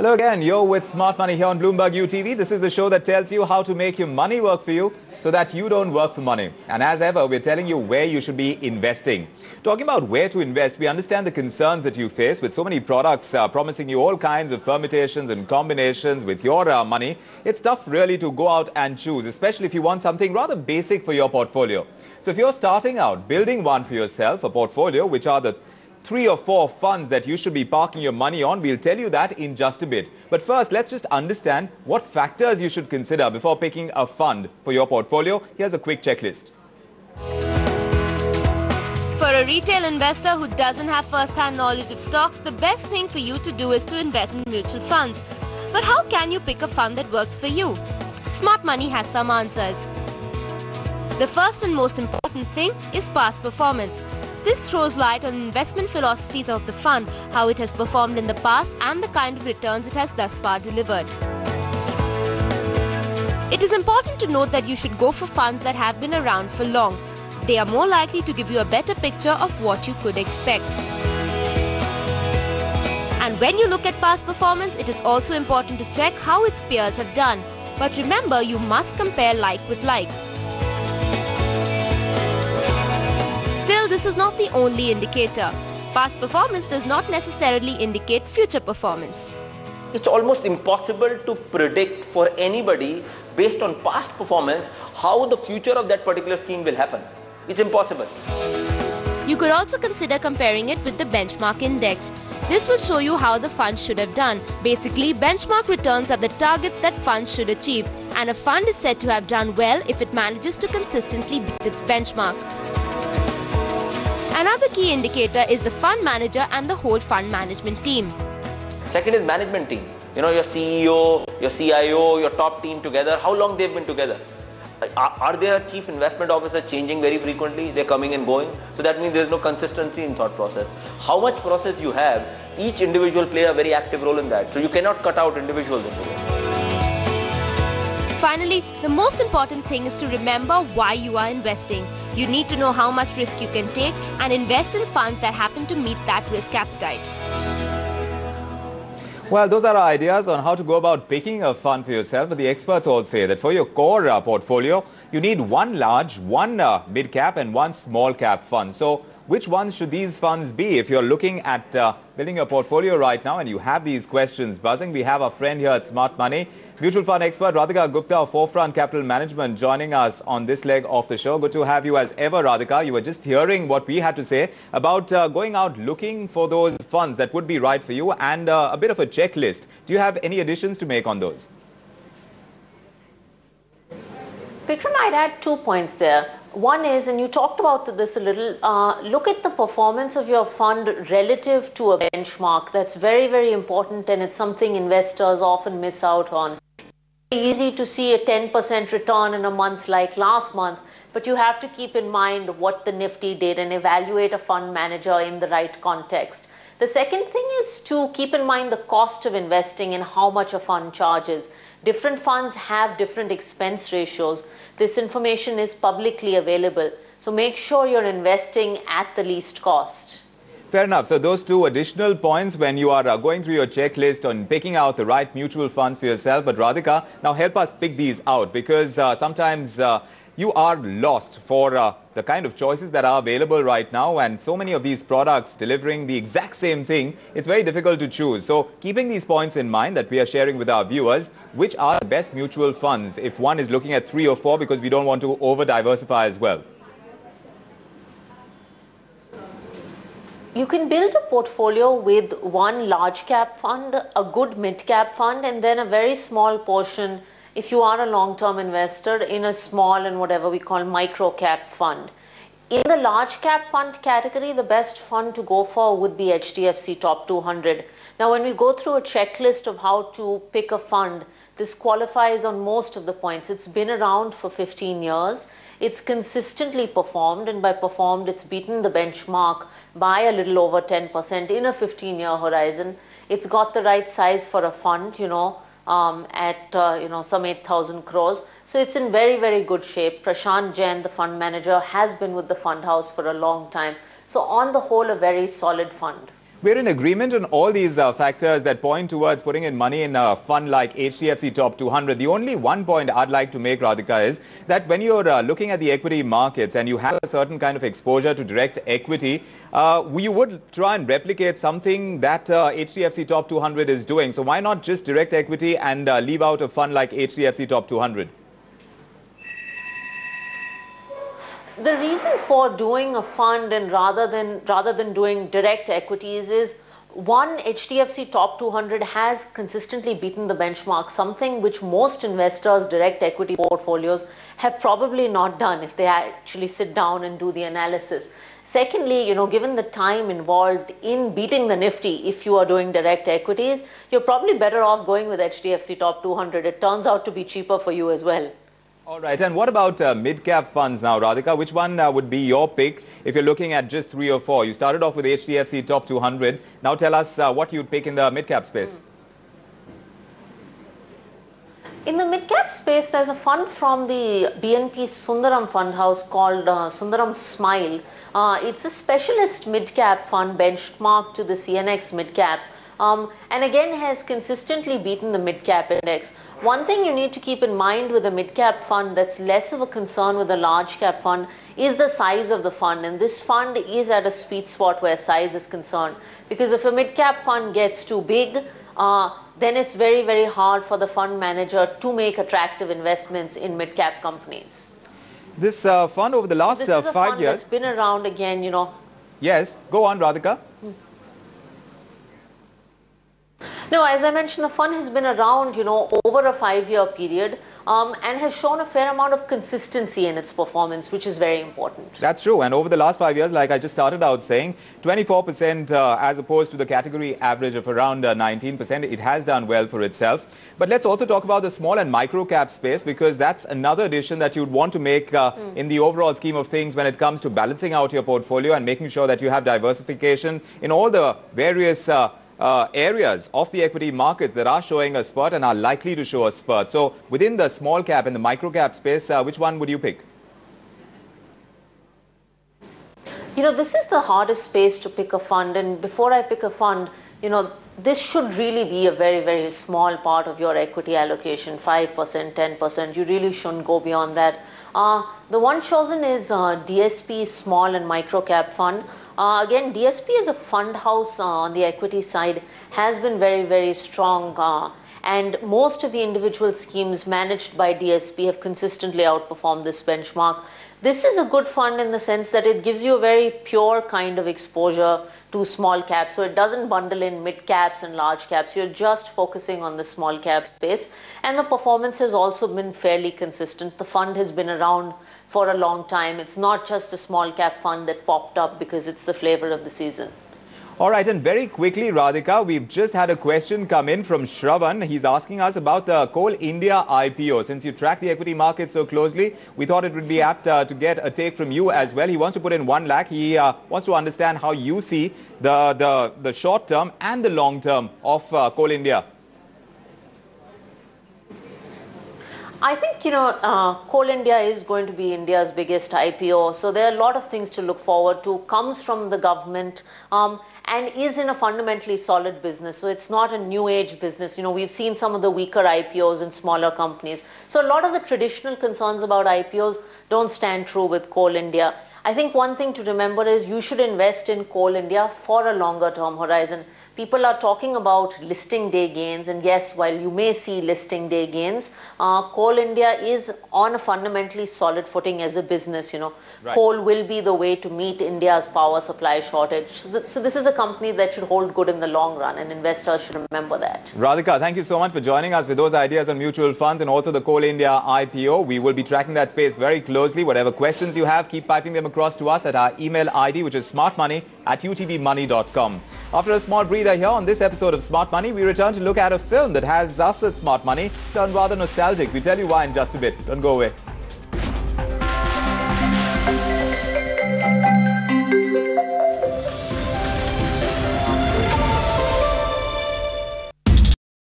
Hello again, you're with Smart Money here on Bloomberg UTV. This is the show that tells you how to make your money work for you so that you don't work for money. And as ever, we're telling you where you should be investing. Talking about where to invest, we understand the concerns that you face with so many products promising you all kinds of permutations and combinations with your money. It's tough really to go out and choose, especially if you want something rather basic for your portfolio. So if you're starting out building one for yourself, a portfolio, which are the 3 or 4 funds that you should be parking your money on. We'll tell you that in just a bit. But first, let's just understand what factors you should consider before picking a fund for your portfolio. Here's a quick checklist. For a retail investor who doesn't have first-hand knowledge of stocks, the best thing for you to do is to invest in mutual funds. But how can you pick a fund that works for you? Smart Money has some answers. The first and most important thing is past performance. This throws light on investment philosophies of the fund, how it has performed in the past and the kind of returns it has thus far delivered. It is important to note that you should go for funds that have been around for long. They are more likely to give you a better picture of what you could expect. And when you look at past performance, it is also important to check how its peers have done. But remember, you must compare like with like. Still, this is not the only indicator. Past performance does not necessarily indicate future performance. It's almost impossible to predict for anybody based on past performance how the future of that particular scheme will happen. It's impossible. You could also consider comparing it with the benchmark index. This will show you how the fund should have done. Basically, benchmark returns are the targets that funds should achieve, and a fund is said to have done well if it manages to consistently beat its benchmark. Another key indicator is the fund manager and the whole fund management team. Second is management team. You know, your CEO, your CIO, your top team together, how long they've been together. Are their chief investment officer changing very frequently? They're coming and going. So that means there's no consistency in thought process. How much process you have, each individual play a very active role in that. So you cannot cut out individuals into it. Finally, the most important thing is to remember why you are investing. You need to know how much risk you can take and invest in funds that happen to meet that risk appetite. Well, those are our ideas on how to go about picking a fund for yourself. But the experts all say that for your core portfolio, you need one large, one mid-cap and one small-cap fund. So which ones should these funds be? If you're looking at building a portfolio right now and you have these questions buzzing, we have our friend here at Smart Money, mutual fund expert Radhika Gupta of Forefront Capital Management, joining us on this leg of the show. Good to have you as ever, Radhika. You were just hearing what we had to say about going out looking for those funds that would be right for you and a bit of a checklist. Do you have any additions to make on those? Vikram, I'd add 2 points there. One is, and you talked about this a little, look at the performance of your fund relative to a benchmark. That's very, very important, and it's something investors often miss out on. It's easy to see a 10% return in a month like last month, but you have to keep in mind what the Nifty did and evaluate a fund manager in the right context. The second thing is to keep in mind the cost of investing and how much a fund charges. Different funds have different expense ratios. This information is publicly available. So make sure you're investing at the least cost. Fair enough. So those 2 additional points when you are going through your checklist on picking out the right mutual funds for yourself. But Radhika, now help us pick these out, because sometimes you are lost for the kind of choices that are available right now, and so many of these products delivering the exact same thing, it's very difficult to choose. So keeping these points in mind that we are sharing with our viewers, which are the best mutual funds if one is looking at 3 or 4, because we don't want to over diversify as well? You can build a portfolio with one large cap fund, a good mid cap fund, and then a very small portion, if you are a long-term investor, in a small and whatever we call micro cap fund. In the large cap fund category, the best fund to go for would be HDFC Top 200. Now, when we go through a checklist of how to pick a fund, this qualifies on most of the points. It's been around for 15 years. It's consistently performed, and by performed, it's beaten the benchmark by a little over 10% in a 15-year horizon. It's got the right size for a fund, at some 8,000 crores. So it's in very, very good shape. Prashant Jain, the fund manager, has been with the fund house for a long time. So on the whole, a very solid fund. We're in agreement on all these factors that point towards putting in money in a fund like HDFC Top 200. The only one point I'd like to make, Radhika, is that when you're looking at the equity markets and you have a certain kind of exposure to direct equity, you would try and replicate something that HDFC Top 200 is doing. So why not just direct equity and leave out a fund like HDFC Top 200? The reason for doing a fund and rather than doing direct equities is, one, HDFC Top 200 has consistently beaten the benchmark, something which most investors' direct equity portfolios have probably not done if they actually sit down and do the analysis. Secondly, given the time involved in beating the Nifty, if you are doing direct equities, you're probably better off going with HDFC Top 200. It turns out to be cheaper for you as well. All right. And what about mid-cap funds now, Radhika? Which one would be your pick if you're looking at just 3 or 4? You started off with HDFC Top 200. Now tell us what you'd pick in the mid-cap space. In the mid-cap space, there's a fund from the BNP Sundaram fund house called Sundaram Smile. It's a specialist mid-cap fund benchmarked to the CNX mid-cap. And again has consistently beaten the mid-cap index. One thing you need to keep in mind with a mid-cap fund that's less of a concern with a large-cap fund is the size of the fund, and this fund is at a sweet spot where size is concerned, because if a mid-cap fund gets too big, then it's very, very hard for the fund manager to make attractive investments in mid-cap companies. This fund over the last 5 years... This is a fund that's been around again, Yes, go on, Radhika. No, as I mentioned, the fund has been around, over a 5-year period and has shown a fair amount of consistency in its performance, which is very important. That's true. And over the last 5 years, like I just started out saying, 24% as opposed to the category average of around 19%. It has done well for itself. But let's also talk about the small and micro cap space, because that's another addition that you'd want to make in the overall scheme of things when it comes to balancing out your portfolio and making sure that you have diversification in all the various areas of the equity markets that are showing a spurt and are likely to show a spurt. So within the small cap and the micro cap space, which one would you pick? This is the hardest space to pick a fund, and before I pick a fund, this should really be a very, very small part of your equity allocation, 5%, 10%. You really shouldn't go beyond that. The one chosen is DSP Small and Micro Cap Fund. Again, DSP as a fund house on the equity side has been very, very strong, and most of the individual schemes managed by DSP have consistently outperformed this benchmark. This is a good fund in the sense that it gives you a very pure kind of exposure to small caps. So it doesn't bundle in mid caps and large caps. You're just focusing on the small cap space, and the performance has also been fairly consistent. The fund has been around for a long time. It's not just a small cap fund that popped up because it's the flavor of the season. All right, and very quickly, Radhika, we've just had a question come in from Shravan. He's asking us about the Coal India IPO. Since you track the equity market so closely, we thought it would be apt to get a take from you as well. He wants to put in 1 lakh. He wants to understand how you see the short term and the long term of Coal India. I think, Coal India is going to be India's biggest IPO. So there are a lot of things to look forward to. Comes from the government and is in a fundamentally solid business. So it's not a new age business. We've seen some of the weaker IPOs in smaller companies. So a lot of the traditional concerns about IPOs don't stand true with Coal India. I think one thing to remember is you should invest in Coal India for a longer term horizon. People are talking about listing day gains, and yes, while you may see listing day gains, Coal India is on a fundamentally solid footing as a business. Right. Coal will be the way to meet India's power supply shortage. So this is a company that should hold good in the long run, and investors should remember that. Radhika, thank you so much for joining us with those ideas on mutual funds and also the Coal India IPO. We will be tracking that space very closely. Whatever questions you have, keep piping them across to us at our email ID, which is smartmoney@utvmoney.com. After a small breather here on this episode of Smart Money, we return to look at a film that has us at Smart Money turned rather nostalgic. We tell you why in just a bit. Don't go away.